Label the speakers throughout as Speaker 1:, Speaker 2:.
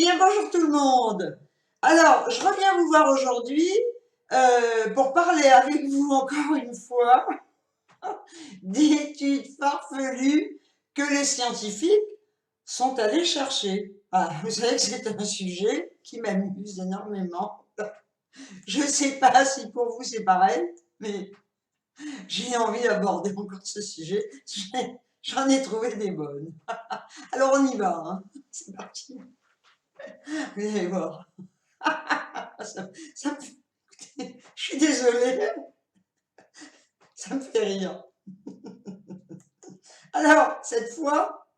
Speaker 1: bien, bonjour tout le monde. Alors, je reviens vous voir aujourd'hui pour parler avec vous encore une fois d'études farfelues que les scientifiques sont allés chercher. Ah, vous savez que c'est un sujet qui m'amuse énormément. Je ne sais pas si pour vous c'est pareil, mais j'ai envie d'aborder encore ce sujet. J'en ai trouvé des bonnes. Alors on y va, hein. C'est parti. Vous allez voir. Ça me fait... Je suis désolée, ça me fait rire. Alors, cette fois,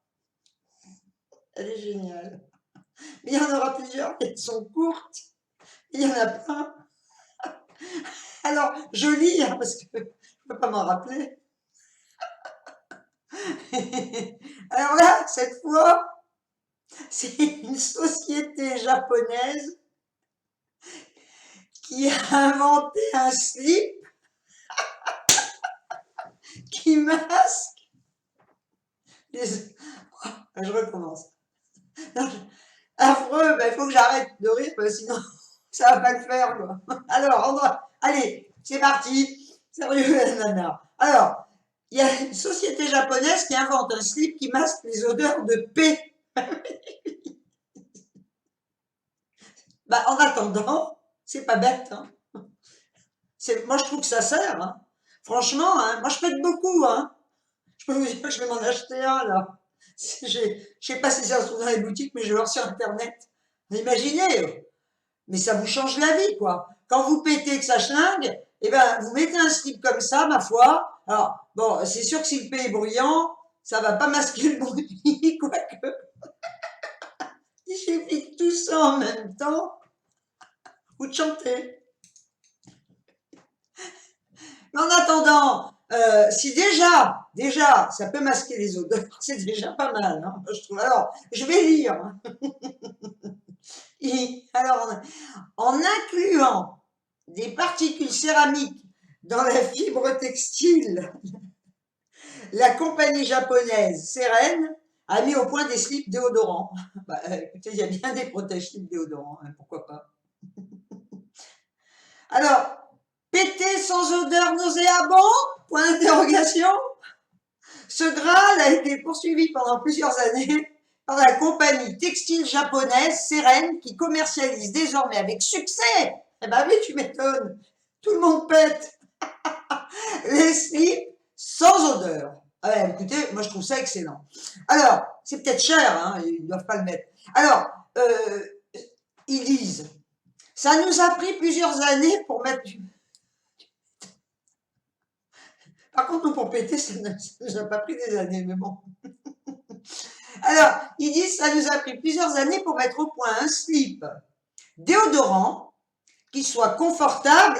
Speaker 1: elle est géniale. Mais il y en aura plusieurs, elles sont courtes, il y en a plein. Alors, je lis, hein, parce que je ne peux pas m'en rappeler. Alors là, cette fois, c'est une société japonaise qui a inventé un slip qui masque les... Oh, je recommence. Affreux, il faut que j'arrête de rire, parce que sinon ça va pas le faire, quoi. Alors, allez, c'est parti. Sérieux, nana. Alors, il y a une société japonaise qui invente un slip qui masque les odeurs de paix. En attendant, c'est pas bête, hein. Moi, je trouve que ça sert, hein. Franchement, hein, moi, je pète beaucoup, hein. Je peux vous dire que je vais m'en acheter un, là. Je sais pas si ça se trouve dans les boutiques, mais je vais voir sur Internet. Imaginez, mais ça vous change la vie, quoi. Quand vous pétez que ça schlingue, eh ben, vous mettez un slip comme ça, ma foi. Alors, bon, c'est sûr que si le pays est bruyant, ça va pas masquer le bruit, quoique. Il suffit de tout ça en même temps, ou de chanter. Mais en attendant, si déjà, ça peut masquer les odeurs, c'est déjà pas mal, hein, je trouve. Alors, je vais lire. Alors, en incluant des particules céramiques dans la fibre textile, la compagnie japonaise Seren a mis au point des slips déodorants. Écoutez, il y a bien des protège-slips déodorants, hein, pourquoi pas. Alors, péter sans odeur nauséabond? Point d'interrogation. Ce Graal a été poursuivi pendant plusieurs années par la compagnie textile japonaise Seren qui commercialise désormais avec succès, eh ben oui, tu m'étonnes, tout le monde pète, les slips sans odeur. Ah ouais, écoutez, moi je trouve ça excellent. Alors, c'est peut-être cher, hein, ils ne doivent pas le mettre. Alors, ils disent, ça nous a pris plusieurs années pour mettre du... Par contre, pour péter, ça ne nous a pas pris des années, mais bon. Alors, ils disent, ça nous a pris plusieurs années pour mettre au point un slip déodorant qui soit confortable,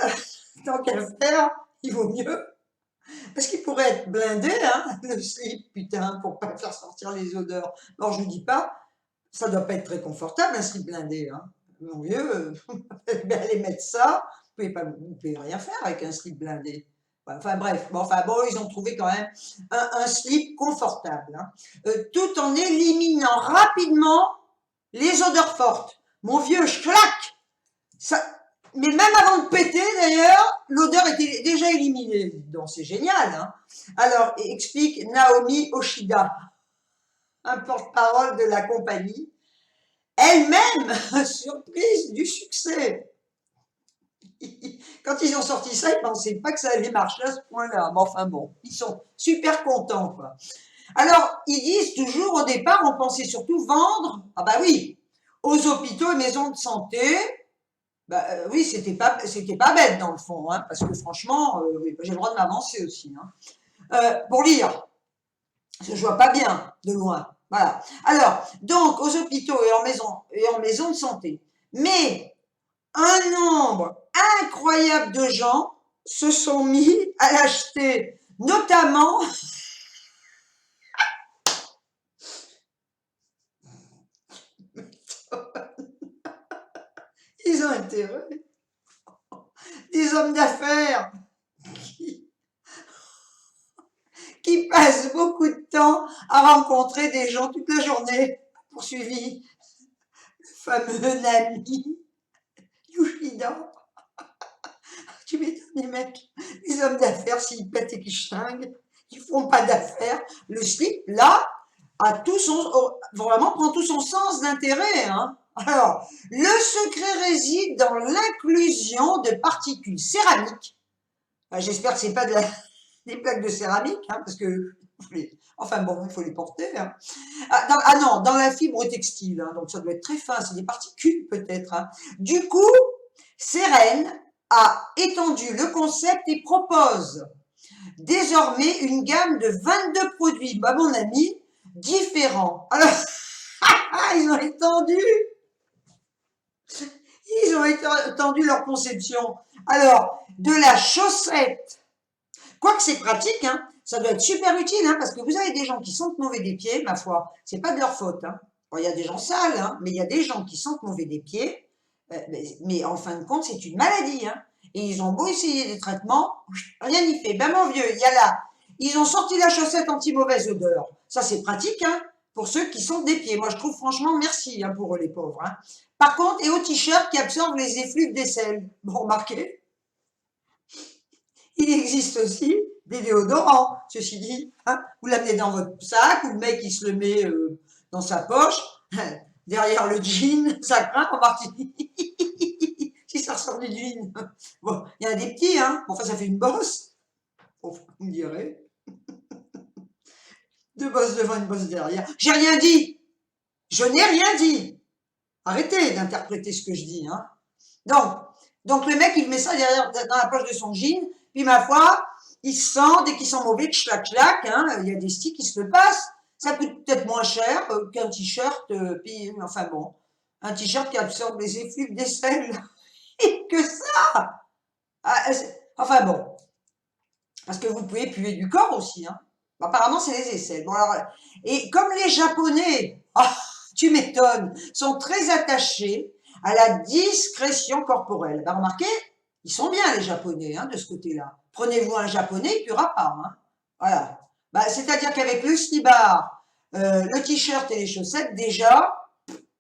Speaker 1: tant qu'à faire, il vaut mieux. Parce qu'il pourrait être blindé, hein, le slip, putain, pour pas faire sortir les odeurs. Alors, je ne dis pas, ça ne doit pas être très confortable, un slip blindé. Hein. Vaut mieux aller mettre ça, vous ne pouvez rien faire avec un slip blindé. Enfin bref, bon, ils ont trouvé quand même un slip confortable, hein, tout en éliminant rapidement les odeurs fortes. Mon vieux, je claque ça, mais même avant de péter, d'ailleurs, l'odeur était déjà éliminée. Donc c'est génial. Hein. Alors, explique Naomi Oshida, un porte-parole de la compagnie, elle-même surprise du succès. Quand ils ont sorti ça, ils ne pensaient pas que ça allait marcher à ce point-là. Mais enfin bon, ils sont super contents, quoi. Alors, ils disent toujours, au départ, on pensait surtout vendre, ah bah oui, aux hôpitaux et maisons de santé. Oui, c'était pas bête dans le fond, hein, parce que franchement, oui, j'ai le droit de m'avancer aussi. Hein. Pour lire, parce que je vois pas bien de loin. Voilà. Alors, donc, aux hôpitaux et en maison de santé. Mais un nombre incroyable de gens se sont mis à l'acheter, notamment ils ont intérêt, des hommes d'affaires qui passent beaucoup de temps à rencontrer des gens toute la journée, poursuivi fameux Nami, Yoshida. Tu m'étonnes, les mecs, les hommes d'affaires, s'ils pètent et qu'ils schlinguent, ils font pas d'affaires. Le slip, là, a tout son, vraiment prend tout son sens d'intérêt, hein. Alors, le secret réside dans l'inclusion de particules céramiques. J'espère que c'est pas des plaques de céramique, hein, parce que, enfin bon, il faut les porter, hein. Ah non, dans la fibre textile, hein, donc ça doit être très fin, c'est des particules peut-être, hein. Du coup, Seren a étendu le concept et propose désormais une gamme de 22 produits, bah mon ami, différents. Alors, ils ont étendu leur conception. Alors, de la chaussette, quoique c'est pratique, hein, ça doit être super utile, hein, parce que vous avez des gens qui sentent mauvais des pieds, ma foi, c'est pas de leur faute, hein. Bon, il y a des gens sales, hein, mais il y a des gens qui sentent mauvais des pieds, mais en fin de compte, c'est une maladie, hein. Et ils ont beau essayer des traitements, rien n'y fait. Ben mon vieux, il y a là, ils ont sorti la chaussette anti-mauvaise odeur. Ça, c'est pratique, hein, pour ceux qui sentent des pieds. Moi, je trouve franchement, merci, hein, pour eux, les pauvres, hein. Par contre, et au t-shirt qui absorbe les effluves d'aisselle. Bon, remarquez, il existe aussi des déodorants, ceci dit, hein. Vous l'amenez dans votre sac, ou le mec, il se le met dans sa poche, derrière le jean, ça craint en partie. Si ça ressort du jean. Bon, il y en a des petits, hein. Enfin, ça fait une bosse. Bon, vous me direz. Deux bosses devant, une bosse derrière. J'ai rien dit. Je n'ai rien dit. Arrêtez d'interpréter ce que je dis, hein. Donc le mec, il met ça derrière, dans la poche de son jean, puis ma foi, il se sent, dès qu'il sent mauvais, clac, hein, il y a des sticks qui se le passent. Ça coûte peut-être moins cher qu'un t-shirt, puis, enfin bon, un t-shirt qui absorbe les effluves d'aisselle. Et que ça! Enfin bon, parce que vous pouvez puer du corps aussi, hein. Apparemment, c'est les aisselles. Bon, alors, et comme les Japonais, tu m'étonnes, sont très attachés à la discrétion corporelle. Ben, remarquez, ils sont bien les Japonais, hein, de ce côté-là. Prenez-vous un Japonais, il ne tuera pas, hein. Voilà. Ben, c'est-à-dire qu'avec le slibard, le t-shirt et les chaussettes, déjà,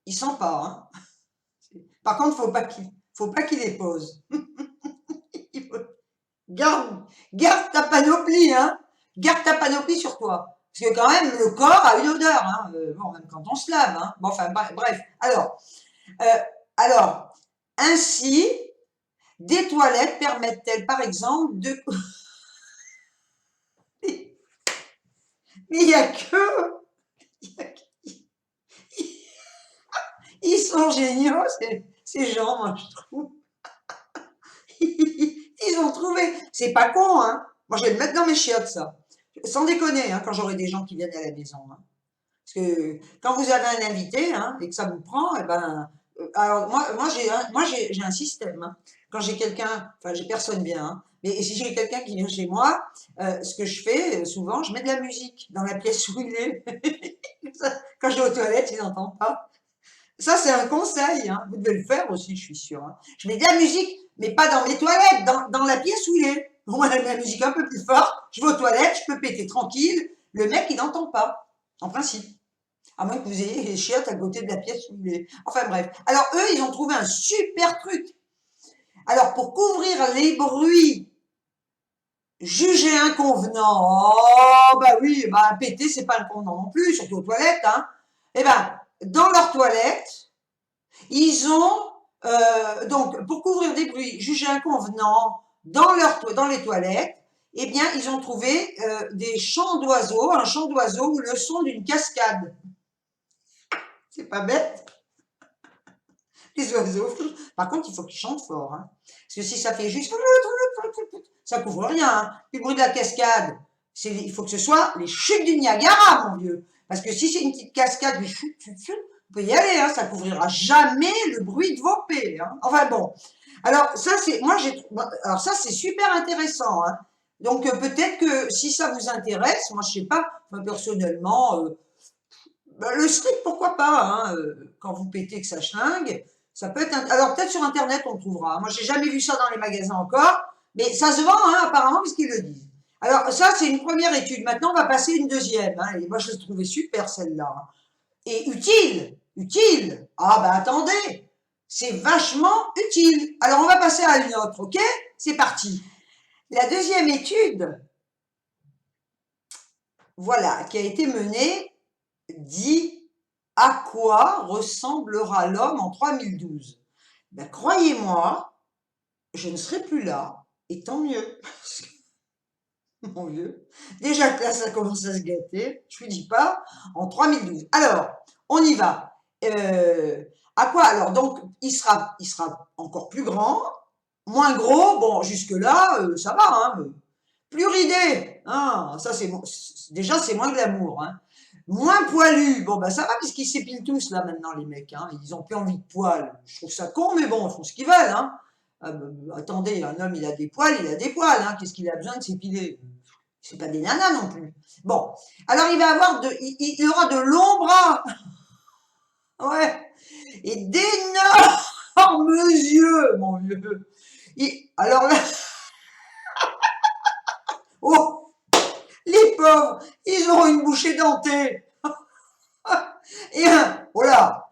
Speaker 1: il sent pas, hein. Par contre, faut pas qu'il les pose. Garde ta panoplie, hein. Garde ta panoplie sur toi. Parce que quand même, le corps a une odeur, hein. Bon, même quand on se lave, hein. Bon, enfin, bref. Alors, ainsi, des toilettes permettent-elles, par exemple, de... Mais il n'y a que... Ils sont géniaux, ces gens, moi, je trouve. Ils ont trouvé. C'est pas con, hein. Moi, je vais le mettre dans mes chiottes, ça. Sans déconner, hein, quand j'aurai des gens qui viennent à la maison, hein. Parce que quand vous avez un invité, hein, et que ça vous prend, eh ben, alors moi j'ai un système, hein. Quand j'ai quelqu'un, enfin j'ai personne bien, hein, mais si j'ai quelqu'un qui vient chez moi, ce que je fais souvent, je mets de la musique dans la pièce où il est. Quand je vais aux toilettes, il n'entend pas. Ça, c'est un conseil, hein. Vous devez le faire aussi, je suis sûre, hein. Je mets de la musique, mais pas dans mes toilettes, dans la pièce où il est. Bon, on a de la musique un peu plus forte, je vais aux toilettes, je peux péter tranquille, le mec, il n'entend pas, en principe. À moins que vous ayez les chiottes à côté de la pièce où il est. Enfin bref. Alors eux, ils ont trouvé un super truc. Alors pour couvrir les bruits jugés inconvenants, oh bah oui, bah péter, c'est pas inconvenant non plus, surtout aux toilettes, hein. Eh ben, dans leurs toilettes, ils ont, donc, pour couvrir des bruits jugés inconvenants dans les toilettes, eh bien, ils ont trouvé des chants d'oiseaux, un chant d'oiseau ou le son d'une cascade. C'est pas bête. Les oiseaux. Par contre, il faut qu'ils chantent fort, hein. Parce que si ça fait juste... Ça couvre rien, hein. Puis le bruit de la cascade, il faut que ce soit les chutes du Niagara, mon vieux. Parce que si c'est une petite cascade, vous pouvez y aller, hein, ça couvrira jamais le bruit de vos pets, hein. Enfin bon. Alors ça c'est super intéressant, hein. Donc peut-être que si ça vous intéresse, moi je sais pas, moi personnellement, le slip pourquoi pas, hein, quand vous pétez que ça schlingue, ça peut être. Alors peut-être sur internet on le trouvera. Moi j'ai jamais vu ça dans les magasins encore, mais ça se vend, hein, apparemment puisqu'ils le disent. Alors ça c'est une première étude. Maintenant on va passer une deuxième, hein, et moi je l'ai trouvée super celle-là. Et utile, Utile. Ah ben attendez, c'est vachement utile. Alors on va passer à une autre, ok? C'est parti. La deuxième étude, voilà, qui a été menée, dit à quoi ressemblera l'homme en 3012. Ben, croyez-moi, je ne serai plus là, et tant mieux. Mon vieux. Déjà que là, ça commence à se gâter. Je ne vous dis pas, en 3012. Alors, on y va. À quoi? Alors, donc, il sera encore plus grand, moins gros. Bon, jusque-là, ça va. Hein, plus ridé. Hein, ça, c'est bon. Déjà, c'est moins glamour. Hein. Moins poilu. Bon, ben ça va, puisqu'ils s'épilent tous, là, maintenant, les mecs. Hein. Ils n'ont plus envie de poils. Je trouve ça con, mais bon, ils font ce qu'ils veulent. Hein. Attendez, un homme, il a des poils, il a des poils. Hein. Qu'est-ce qu'il a besoin de s'épiler? C'est pas des nanas non plus. Bon, alors il va avoir il aura de longs bras, ouais, et d'énormes yeux, mon vieux. Alors là, oh, les pauvres, ils auront une bouchée dentée. Et voilà,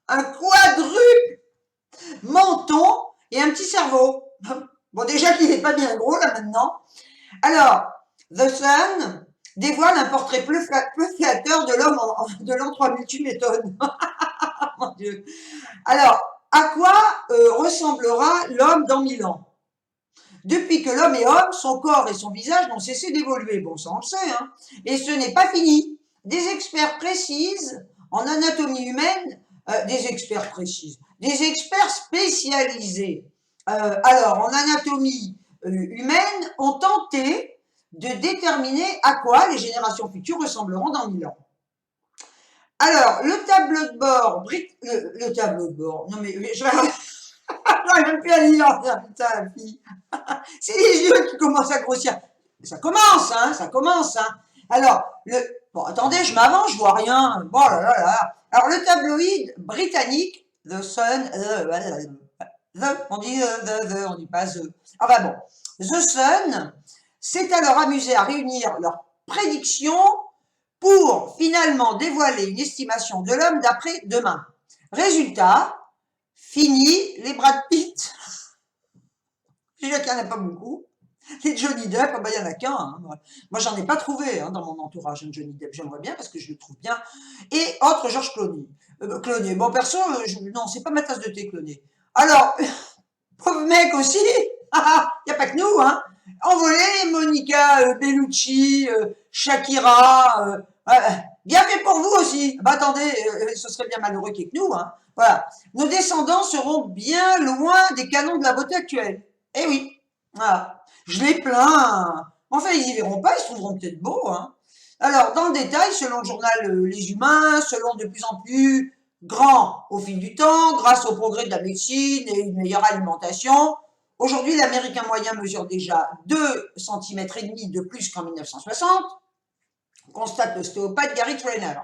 Speaker 1: un quadruple menton et un petit cerveau. Bon, déjà qu'il n'est pas bien gros là maintenant. Alors, The Sun dévoile un portrait peu flatteur de l'homme de l'an 3000, tu m'étonnes. Mon Dieu. Alors, à quoi ressemblera l'homme dans 1000 ans? Depuis que l'homme est homme, son corps et son visage n'ont cessé d'évoluer. Bon, ça on le sait, hein. Et ce n'est pas fini. Des experts précisent en anatomie humaine, des experts spécialisés. Alors, en anatomie humaine, ont tenté de déterminer à quoi les générations futures ressembleront dans 1000 ans. Alors, le tableau de bord, le tableau de bord, non mais je n'arrive même plus à lire, putain, la fille. C'est les yeux qui commencent à grossir. Ça commence, hein, ça commence, hein. Alors, bon, attendez, je m'avance, je vois rien. Bon là là là. Alors, le tabloïd britannique, The Sun, on dit on dit pas The. Enfin bon, The Sun s'est alors amusé à réunir leurs prédictions pour finalement dévoiler une estimation de l'homme d'après-demain. Résultat, fini les Brad Pitt. Déjà qu'il n'y en a pas beaucoup. Les Johnny Depp, il n'y en a qu'un. Hein. Moi, j'en ai pas trouvé hein, dans mon entourage, un Johnny Depp. J'aimerais bien parce que je le trouve bien. Et autre, Georges Clooney. Clooney. Bon, perso, non, c'est pas ma tasse de thé, Clooney. Alors, pauvre mec aussi, il n'y a pas que nous, hein. Envolé, Monica Bellucci, Shakira, bien fait pour vous aussi. Bah attendez, ce serait bien malheureux qu'il y ait que nous, hein. Voilà. Nos descendants seront bien loin des canons de la beauté actuelle. Eh oui, voilà. Je les plains. Enfin, ils y verront pas, ils se trouveront peut-être beaux, hein. Alors, dans le détail, selon le journal Les Humains, selon de plus en plus grand au fil du temps, grâce au progrès de la médecine et une meilleure alimentation. Aujourd'hui, l'Américain moyen mesure déjà 2,5 cm de plus qu'en 1960, constate l'ostéopathe Gary Trainer.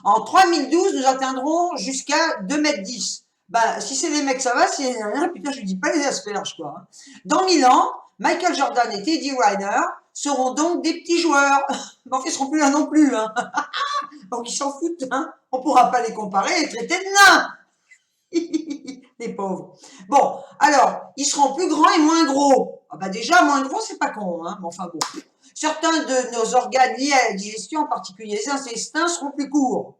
Speaker 1: En 3012, nous atteindrons jusqu'à 2,10 m. Ben, si c'est les mecs, ça va, si c'est les rien, putain, je lui dis pas les asperges, quoi. Hein. Dans 1000 ans, Michael Jordan et Teddy Riner seront donc des petits joueurs. Mais enfin, ils seront plus là non plus, hein. Donc, ils s'en foutent, hein. On pourra pas les comparer et les traiter de nains. Les pauvres. Bon, alors, ils seront plus grands et moins gros. Ah bah déjà, moins gros, c'est pas con, hein. Mais enfin bon. Certains de nos organes liés à la digestion, en particulier les intestins, seront plus courts.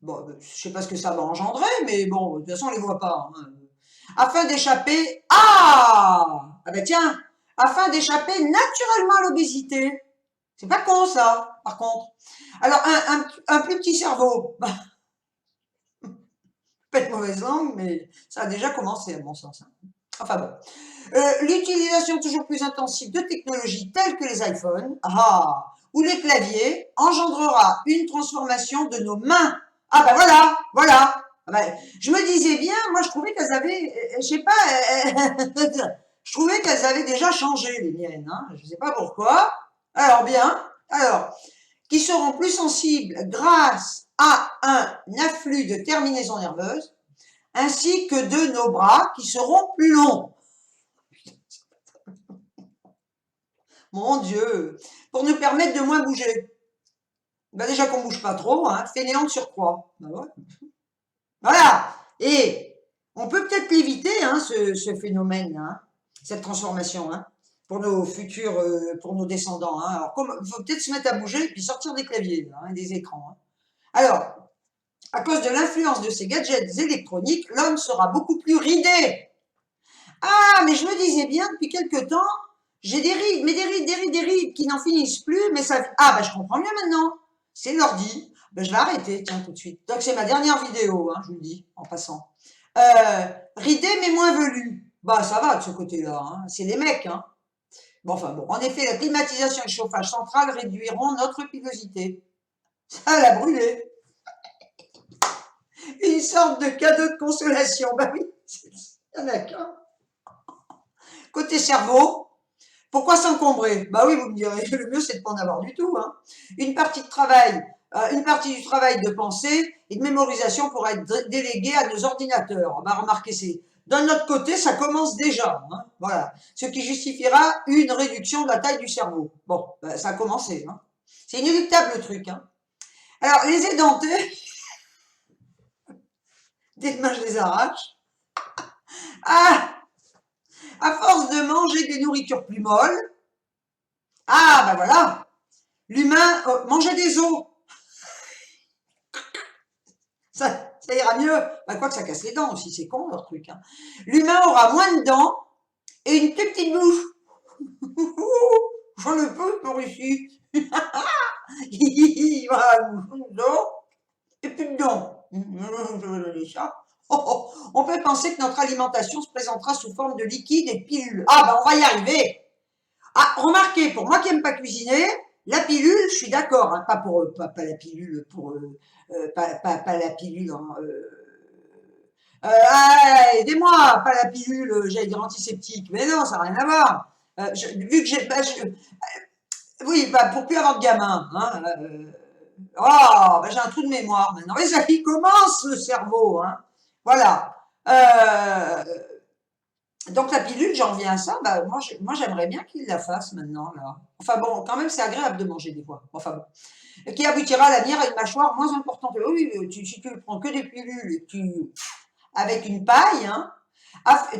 Speaker 1: Bon, je sais pas ce que ça va engendrer, mais bon, de toute façon, on les voit pas. Hein. Afin d'échapper... Ah ben tiens, afin d'échapper naturellement à l'obésité. C'est pas con, ça, par contre. Alors, un plus petit cerveau. Pas de mauvaise langue, mais ça a déjà commencé, à mon sens. Hein. Enfin bon. L'utilisation toujours plus intensive de technologies telles que les iPhones ou les claviers engendrera une transformation de nos mains. Ah ben voilà, voilà. Ah ben, je me disais bien, moi je trouvais qu'elles avaient, je sais pas, je trouvais qu'elles avaient déjà changé les miennes. Hein. Je sais pas pourquoi. Alors bien, alors, qui seront plus sensibles grâce à un afflux de terminaisons nerveuses, ainsi que de nos bras qui seront plus longs. Mon Dieu, pour nous permettre de moins bouger. Bah déjà qu'on bouge pas trop, hein, fainéant de surcroît. Bah ouais. Voilà. Et on peut peut-être l'éviter, hein, ce phénomène, hein, cette transformation, hein, pour nos futurs, pour nos descendants. Hein. Alors, il faut peut-être se mettre à bouger et puis sortir des claviers, hein, et des écrans. Hein. Alors, à cause de l'influence de ces gadgets électroniques, l'homme sera beaucoup plus ridé. Ah, mais je me disais bien depuis quelque temps, j'ai des rides, mais des rides qui n'en finissent plus, mais ça... Ah, bah je comprends mieux maintenant. C'est l'ordi. Ben, je vais arrêter, tiens, tout de suite. Donc c'est ma dernière vidéo, hein, je vous le dis, en passant. Ridé, mais moins velu. Bah ça va de ce côté-là, hein. C'est les mecs, hein. Bon, enfin bon. En effet, la climatisation et le chauffage central réduiront notre pilosité. Ça l'a brûlé. Une sorte de cadeau de consolation. Bah oui, il y en a qu'un. Côté cerveau, pourquoi s'encombrer? Bah oui, vous me direz, le mieux c'est de ne pas en avoir du tout. Hein. Une partie du travail de pensée et de mémorisation pourrait être déléguée à nos ordinateurs. Bah remarquez, c'est d'un autre côté, ça commence déjà. Hein. Voilà, ce qui justifiera une réduction de la taille du cerveau. Bon, bah, ça a commencé. Hein. C'est inéluctable le truc. Hein. Alors, les édentés, dès demain je les arrache. Ah, à force de manger des nourritures plus molles, ah, bah voilà, l'humain, manger des os, ça ira mieux. Bah, quoi que ça casse les dents aussi, c'est con leur truc. Hein. L'humain aura moins de dents et une plus petite bouche. J'en ai peu pour ici. Voilà, et plus de dents. On peut penser que notre alimentation se présentera sous forme de liquide et de pilules. Ah, bah on va y arriver. Ah, remarquez, pour moi qui n'aime pas cuisiner, la pilule, je suis d'accord, hein, pas la pilule pour pas la pilule. Hein, aidez-moi, pas la pilule, j'allais dire antiseptique, mais non, ça n'a rien à voir. Vu que j'ai, oui, bah, pour plus avoir de gamin. Hein, oh, bah, j'ai un trou de mémoire maintenant. Mais ça y commence le cerveau. Hein, voilà. Donc la pilule, j'en reviens à ça, bah, moi j'aimerais bien qu'il la fasse maintenant. Là. Enfin bon, quand même c'est agréable de manger des fois. Enfin bon. Qui aboutira à l'avenir à une mâchoire moins importante. Oui, si tu prends que des pilules et avec une paille, hein,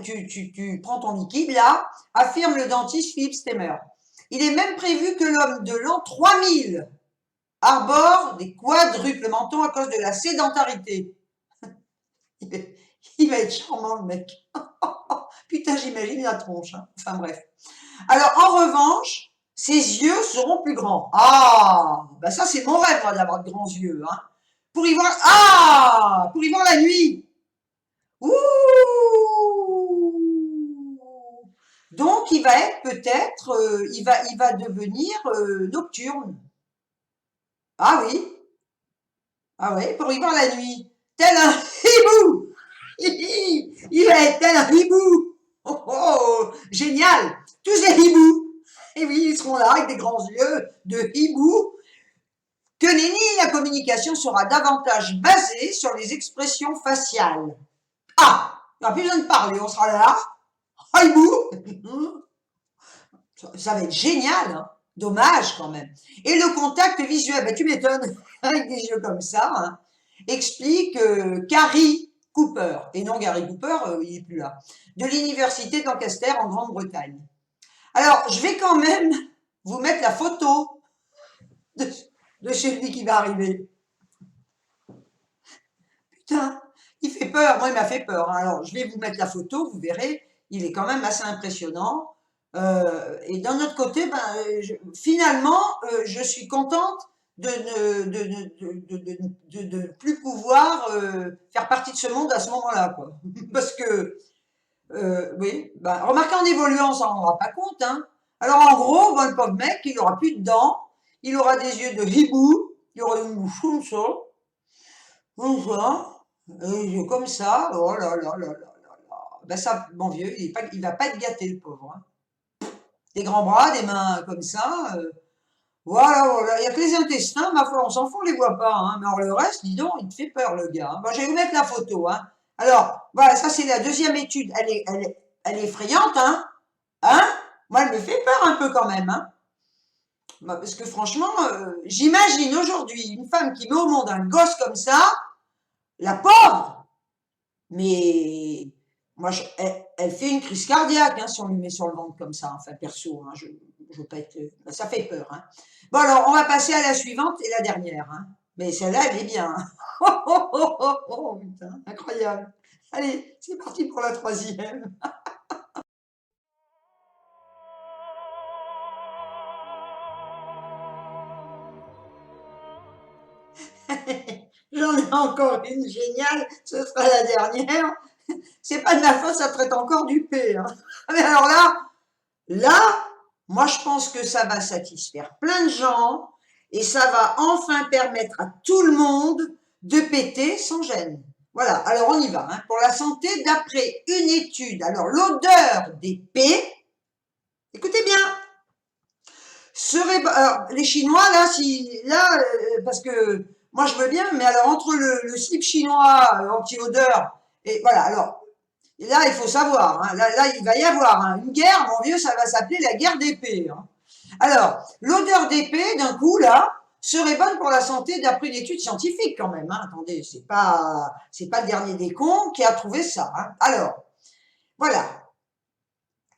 Speaker 1: tu prends ton liquide là, affirme le dentiste Philippe Stemmer. Il est même prévu que l'homme de l'an 3000 arbore des quadruples mentons à cause de la sédentarité. Il va être charmant le mec. Putain, j'imagine la tronche. Hein. Enfin bref. Alors en revanche, ses yeux seront plus grands. Ah, ben ça c'est mon rêve moi d'avoir de grands yeux. Hein. Pour y voir, pour y voir la nuit. Ouh. Donc il va être peut-être, il va devenir nocturne. Ah oui, ah oui, pour y voir la nuit. Tel un hibou. Il va être tel un hibou. Oh, oh, génial. Tous des hiboux. Et oui, ils seront là avec des grands yeux de hibou. Que nenni, la communication sera davantage basée sur les expressions faciales. Ah, il n'y aura plus besoin de parler, on sera là. Ah, hibou. Ça va être génial. Hein. Dommage quand même. Et le contact visuel, ben, tu m'étonnes, avec des yeux comme ça, hein, explique Carrie Cooper, et non Gary Cooper, il n'est plus là, de l'université d'Ancaster en Grande-Bretagne. Alors, je vais quand même vous mettre la photo de celui qui va arriver. Putain, il fait peur. Moi, il m'a fait peur. Hein. Alors, je vais vous mettre la photo, vous verrez, il est quand même assez impressionnant. Et d'un autre côté, ben, finalement, je suis contente de ne plus pouvoir faire partie de ce monde à ce moment-là. Quoi. Parce que, oui, ben, remarquez, en évoluant, on s'en rendra pas compte. Hein. Alors, en gros, ben, le pauvre mec, il aura plus de dents, il aura des yeux de hibou, il aura une bouche comme ça, les yeux comme ça, oh là là là là là là. Ben ça, mon vieux, il va pas être gâté, le pauvre. Hein. Des grands bras, des mains comme ça. Voilà, voilà. Il n'y a que les intestins, ma foi, on s'en fout, on les voit pas. Hein. Mais alors le reste, dis donc, il te fait peur, le gars. Hein. Bon, je vais vous mettre la photo. Hein. Alors, voilà, ça c'est la deuxième étude. Elle est effrayante, hein. Hein. Moi, elle me fait peur un peu quand même. Hein. Bah, parce que franchement, j'imagine aujourd'hui une femme qui met au monde un gosse comme ça, la pauvre, mais moi, elle fait une crise cardiaque hein, si on lui met sur le ventre comme ça. Enfin, perso, hein, je veux pas être, ça fait peur. Hein. Bon, alors, on va passer à la suivante et la dernière. Hein. Mais celle-là, elle est bien. Hein. Oh, putain, incroyable. Allez, c'est parti pour la troisième. J'en ai encore une géniale, ce sera la dernière. C'est pas de ma faute, ça traite encore du P. Hein. Mais alors là, moi je pense que ça va satisfaire plein de gens et ça va enfin permettre à tout le monde de péter sans gêne. Voilà, alors on y va. Hein. Pour la santé, d'après une étude, alors l'odeur des P, écoutez bien, serait alors, les Chinois là, parce que moi je veux bien, mais alors entre le slip chinois anti-odeur et voilà, alors là il faut savoir, hein, là il va y avoir hein, une guerre, mon vieux, ça va s'appeler la guerre d'épée. Hein. Alors l'odeur d'épée d'un coup là serait bonne pour la santé d'après une étude scientifique quand même. Hein. Attendez, c'est pas le dernier des cons qui a trouvé ça. Hein. Alors voilà.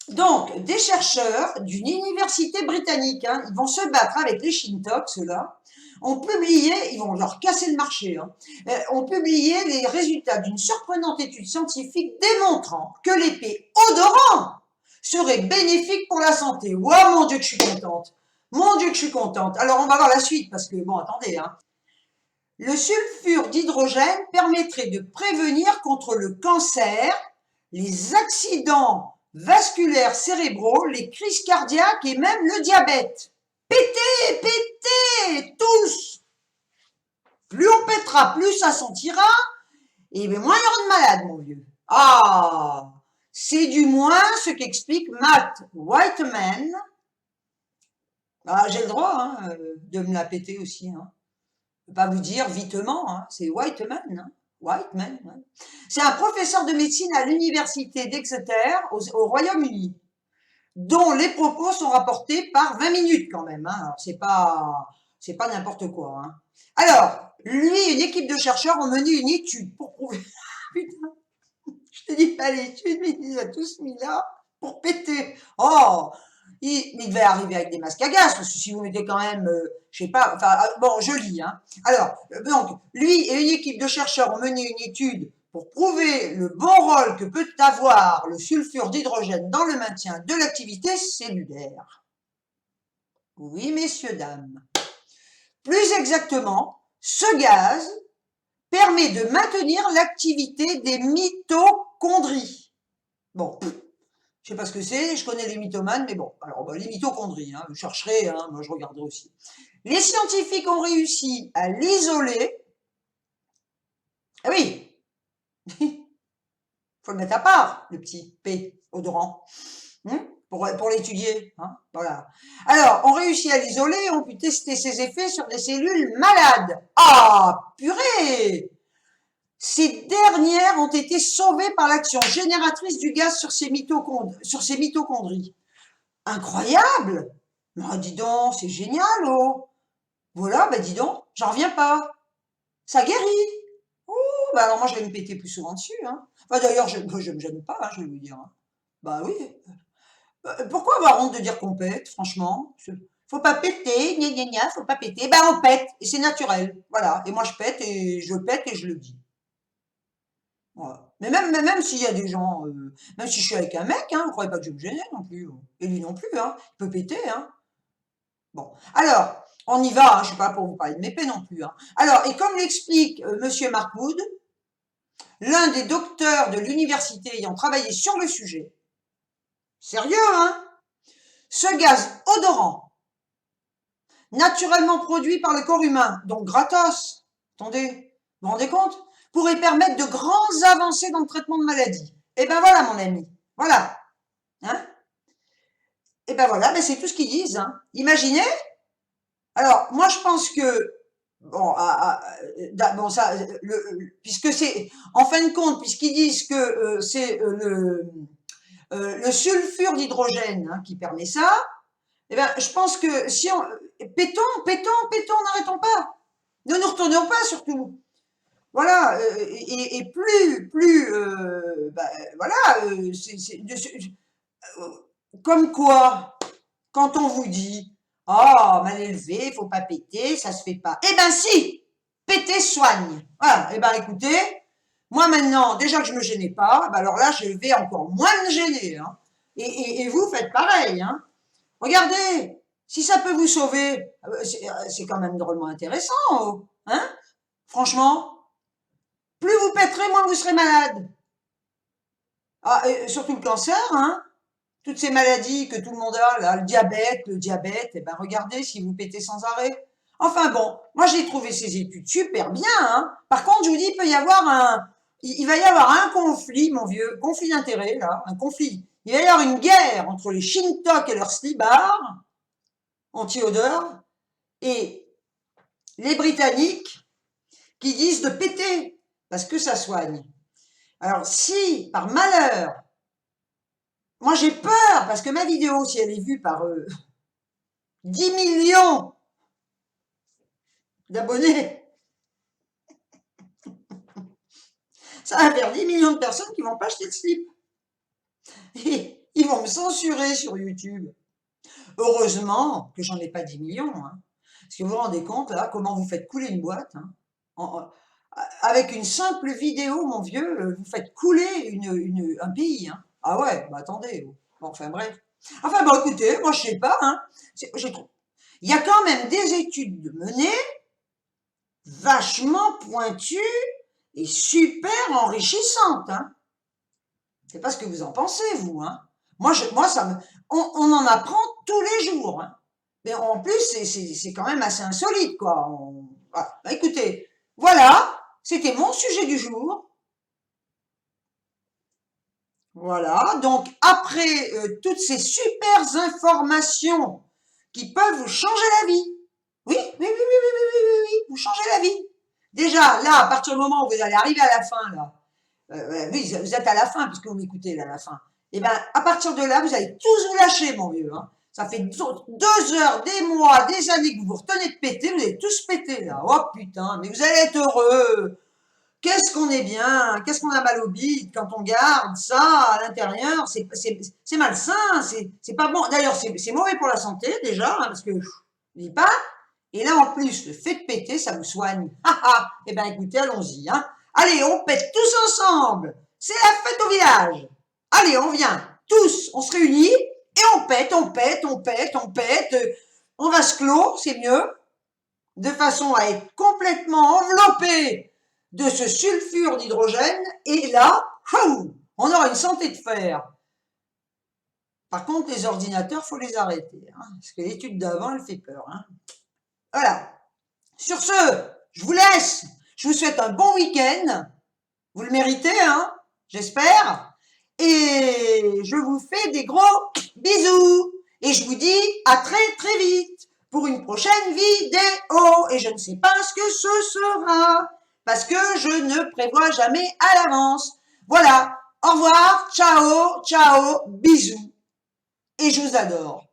Speaker 1: Donc, des chercheurs d'une université britannique, hein, ils vont se battre avec les Shintok, ceux-là, ont publié, ils vont leur casser le marché, hein, ont publié les résultats d'une surprenante étude scientifique démontrant que l'épée odorant serait bénéfique pour la santé. Wow, mon Dieu que je suis contente. Mon Dieu que je suis contente. Alors, on va voir la suite, parce que, bon, attendez, hein. Le sulfure d'hydrogène permettrait de prévenir contre le cancer, les accidents vasculaires cérébraux, les crises cardiaques et même le diabète. Pétez, pétez, tous. Plus on pètera, plus ça sentira, et moins il y aura de malades, mon vieux. Ah, c'est du moins ce qu'explique Matt Whiteman. Ah, j'ai le droit hein, de me la péter aussi. Hein. Je ne peux pas vous dire vitement, hein, c'est Whiteman. Hein. Whiteman. Hein. C'est un professeur de médecine à l'université d'Exeter au Royaume-Uni, dont les propos sont rapportés par 20 minutes quand même. Hein. Alors c'est pas n'importe quoi. Hein. Alors, lui et une équipe de chercheurs ont mené une étude pour prouver. Putain, je te dis pas l'étude, mais ils ont tous mis là pour péter. Oh, il devait arriver avec des masques à gaz, parce que si vous mettez quand même, je sais pas, enfin, bon, je lis, hein. Alors, donc, lui et une équipe de chercheurs ont mené une étude pour prouver le bon rôle que peut avoir le sulfure d'hydrogène dans le maintien de l'activité cellulaire. Oui, messieurs, dames. Plus exactement, ce gaz permet de maintenir l'activité des mitochondries. Bon, je sais pas ce que c'est, je connais les mythomanes, mais bon, alors les mitochondries, hein, vous chercherez, hein, moi je regarderai aussi. Les scientifiques ont réussi à l'isoler. Ah oui, faut le mettre à part, le petit P odorant, pour l'étudier. Hein, voilà. Alors, on réussit à l'isoler, on peut tester ses effets sur des cellules malades. Ah, purée! Ces dernières ont été sauvées par l'action génératrice du gaz sur ces mitochondries. Incroyable! Oh, dis donc, c'est génial, oh! Voilà, bah dis donc, j'en reviens pas. Ça guérit. Ouh, bah alors moi je vais me péter plus souvent dessus. Hein. Enfin d'ailleurs, je me gêne pas, hein, je vais vous dire. Hein. Bah oui. Pourquoi avoir honte de dire qu'on pète, franchement? Faut pas péter, gna gna gna, faut pas péter. Bah on pète, et c'est naturel. Voilà. Et moi je pète et je le dis. Voilà. Mais même s'il y a des gens, même si je suis avec un mec, hein, vous croyez pas que je vais me gêner non plus. Et lui non plus, hein. Il peut péter, hein. Bon. Alors, on y va, hein, je ne suis pas pour vous parler de mes paix non plus. Hein. Alors, et comme l'explique Monsieur Mark Wood, l'un des docteurs de l'université ayant travaillé sur le sujet, sérieux, hein, ce gaz odorant, naturellement produit par le corps humain, donc gratos, attendez, vous vous rendez compte, pourrait permettre de grandes avancées dans le traitement de maladies. Et ben voilà, mon ami, voilà. Hein. Et ben voilà, ben c'est tout ce qu'ils disent. Hein. Imaginez. Alors, moi, je pense que bon, bon ça, puisque c'est, en fin de compte, puisqu'ils disent que c'est le sulfure d'hydrogène hein, qui permet ça, eh ben, je pense que si on, pétons, pétons, pétons, n'arrêtons pas. Ne nous retournons pas surtout. Voilà, et plus, voilà, comme quoi, quand on vous dit, oh, mal élevé, faut pas péter, ça se fait pas. Eh ben si, péter soigne. Voilà, eh ben écoutez, moi maintenant, déjà que je me gênais pas, ben alors là, je vais encore moins me gêner. Hein. Et vous faites pareil. Hein. Regardez, si ça peut vous sauver, c'est quand même drôlement intéressant. Oh, hein. Franchement, plus vous péterez, moins vous serez malade. Ah, et surtout le cancer, hein. Toutes ces maladies que tout le monde a, là, le diabète, eh ben regardez si vous pétez sans arrêt. Enfin bon, moi j'ai trouvé ces études super bien, hein. Par contre, je vous dis, il va y avoir un conflit, mon vieux, conflit d'intérêts, là, un conflit. Il va y avoir une guerre entre les Shintok et leurs slibards, anti-odeur, et les Britanniques qui disent de péter, parce que ça soigne. Alors si, par malheur, moi j'ai peur, parce que ma vidéo, si elle est vue par 10 millions d'abonnés, ça va faire 10 millions de personnes qui vont pas acheter de slip. Et ils vont me censurer sur YouTube. Heureusement que j'en ai pas 10 millions. Hein. Parce que vous vous rendez compte, là, comment vous faites couler une boîte. Hein. Avec une simple vidéo, mon vieux, vous faites couler un pays. Hein. Ah ouais, bah attendez. Bon, enfin bref. Enfin bon, écoutez, moi je sais pas. Hein. Il y a quand même des études menées, vachement pointues et super enrichissantes. Hein. Je sais pas ce que vous en pensez, vous. Hein. Moi, on en apprend tous les jours. Hein. Mais en plus, c'est quand même assez insolite, quoi. Voilà. Bah, écoutez, voilà, c'était mon sujet du jour. Voilà, donc après toutes ces super informations qui peuvent vous changer la vie. Oui, oui, oui, oui, oui, oui, oui, oui, oui, vous changez la vie. Déjà, là, à partir du moment où vous allez arriver à la fin, là, oui, vous êtes à la fin, puisque vous m'écoutez, là, à la fin. Et bien, à partir de là, vous allez tous vous lâcher, mon vieux. Hein. Ça fait 2 heures, des mois, des années que vous vous retenez de péter, vous allez tous péter, là. Oh putain, mais vous allez être heureux. Qu'est-ce qu'on est bien, qu'est-ce qu'on a mal au bide quand on garde ça à l'intérieur, c'est malsain, c'est pas bon. D'ailleurs, c'est mauvais pour la santé, déjà, hein, parce que, je dis pas. Et là, en plus, le fait de péter, ça vous soigne. Ah ah, eh ben, écoutez, allons-y, hein. Allez, on pète tous ensemble. C'est la fête au village. Allez, on vient. Tous, on se réunit et on pète, on pète, on pète, on pète. On va se clore, c'est mieux. De façon à être complètement enveloppé de ce sulfure d'hydrogène. Et là, on aura une santé de fer. Par contre, les ordinateurs, faut les arrêter. Hein, parce que l'étude d'avant, elle fait peur. Hein. Voilà. Sur ce, je vous laisse. Je vous souhaite un bon week-end. Vous le méritez, hein, j'espère. Et je vous fais des gros bisous. Et je vous dis à très très vite pour une prochaine vidéo. Et je ne sais pas ce que ce sera, parce que je ne prévois jamais à l'avance. Voilà. Au revoir. Ciao. Ciao. Bisous. Et je vous adore.